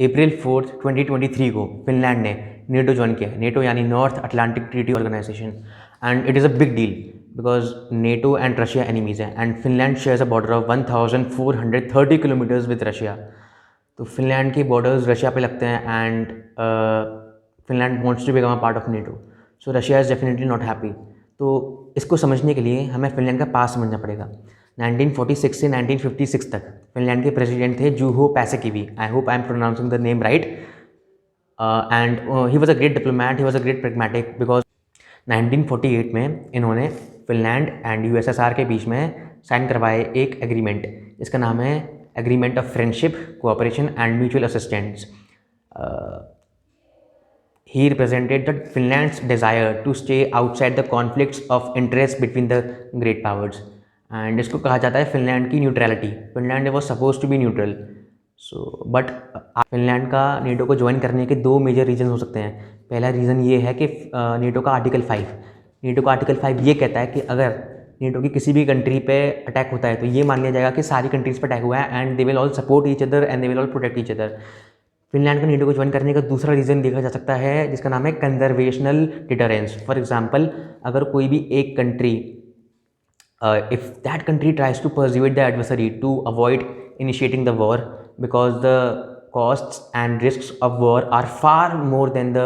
April 4, 2023 को Finland ने NATO join किया है। नेटो यानी North Atlantic Treaty Organization, and it is a big deal because NATO and Russia enemies हैं, and Finland shares a border of 1430 kilometres with Russia. तो Finland के borders Russia पे लगते हैं, and Finland wants to become a part of NATO, so Russia is definitely not happy. तो इसको समझने के लिए हमें फिनलैंड का पास समझना पड़ेगा। 1946 से 1956 तक फिनलैंड के प्रेसिडेंट थे Juho Paasikivi. I hope I am pronouncing the name right. And he was a great diplomat, he was a great pragmatic, because 1948 में इन्होंने फिनलैंड एंड यूएसएसआर के बीच में साइन करवाए एक एग्रीमेंट, इसका नाम है agreement of friendship, cooperation and mutual assistance. He represented the Finland's desire to stay outside the conflicts of interest between the great powers. And इसको कहा जाता है फिनलैंड की neutrality. Finland was suppose to be neutral, so but Finland का NATO को join करने के दो मेजर रीज़न हो सकते हैं। पहला रीज़न ये है कि नेटो का आर्टिकल 5 ये कहता है कि अगर नेटो की किसी भी कंट्री पे अटैक होता है तो ये मान लिया जाएगा कि सारी कंट्रीज़ पे अटैक हुआ है, and they will all support each other and they will all protect each other. Finland को नेटो को ज्वाइन करने का दूसरा रीज़न देखा जा सकता है जिसका नाम है कंजर्वेशनल डिटरेंस। फॉर एग्जांपल, अगर कोई भी एक country, if that country tries to pursue the adversary to avoid initiating the war, because the costs and risks of war are far more than the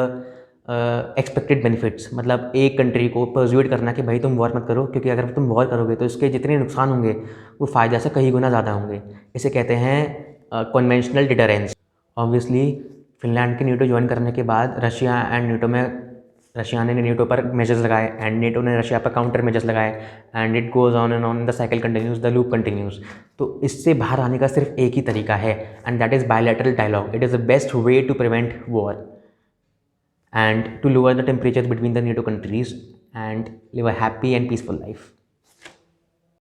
expected benefits. मतलब एक country को pursuit करना कि भाई तुम वॉर मत करो, क्योंकि अगर तुम वॉर करोगे तो इसके जितने नुकसान होंगे वो फ़ायदा से कई गुना ज़्यादा होंगे। इसे कहते हैं कन्वेंशनल डिटरेंस। ऑब्वियसली फिनलैंड के नेटो ज्वाइन करने के बाद रशिया ने नेटो पर मेजर्स लगाए, एंड नेटो ने रशिया पर काउंटर मेजर्स लगाए, and it goes on and on, the cycle continues, the loop continues. तो इससे बाहर आने का सिर्फ एक ही तरीका है, and that is bilateral dialogue. It is the best way to prevent war and to lower the temperature between the NATO countries and live a happy and peaceful life.